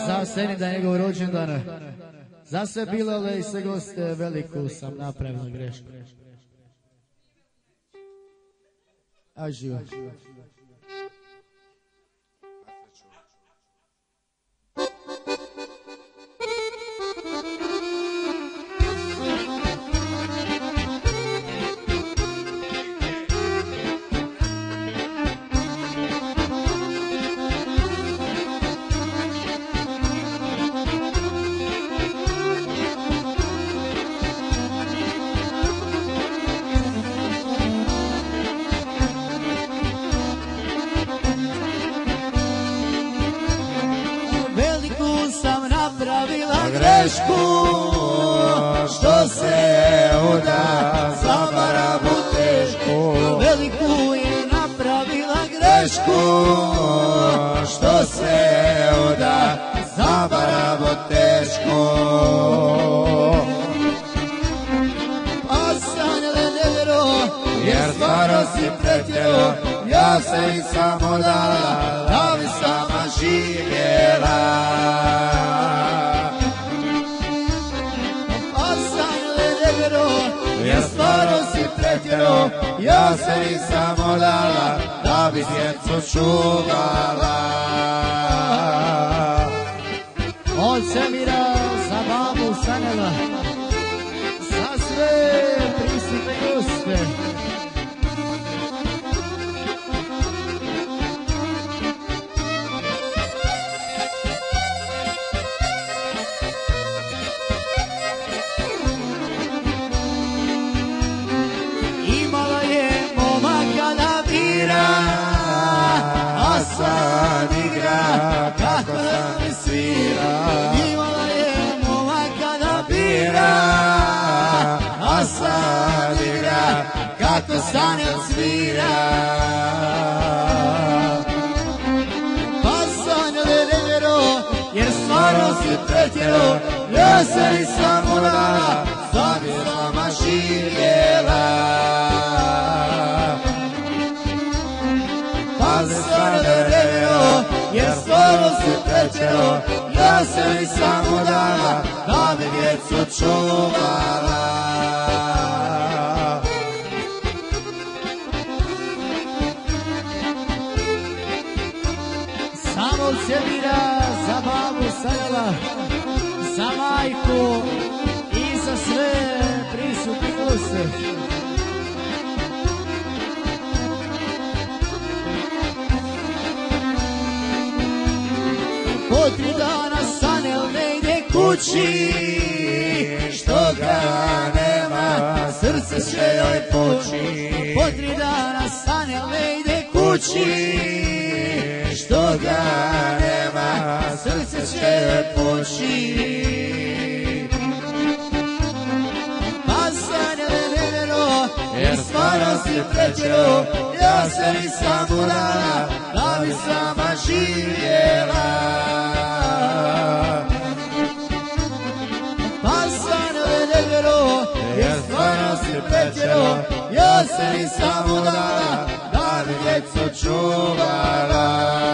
Za seni da je njegov rođendan. Za sve Bilale i sve goste veliku sam napravila grešku. A živa. Što se uda za barabu tešku, veliku je napravila grešku. Što se uda za barabu tešku. A sanjale nevjero, jer stvarno si pretjero, ja se i samo dala, da bi sama živjela. Jer stvarno si pretjero, ja se nisam odala, da bi djecu čuvala. Od Semira za babu sanjala, za sve prisutne goste. Sad igra, kako sam svira. Imala je momaka da bira, a sad igra, kako Sanel svira. Pa sanjale nevjero, jer stvarno si pretjero, ja se nisam udala, da bi sama živjela. Jer stvarno si pretjero, ja se nisam udala, da bi djecu čuvala. Samo od Semira za babu sanjala, za majku i za sve prisutne goste. Po 3 dana Sanel ne ide kući, što ga nema, srce će joj pući. Po 3 dana Sanel ne ide kući, što ga nema, srce će joj pući. Pa Sanel je nevjero, jer stvarno si pretjero, ja se nisam udala, da bi sama živjela. Jer stvarno si pretjero, ja se nisam udala, da bi djecu čuvala.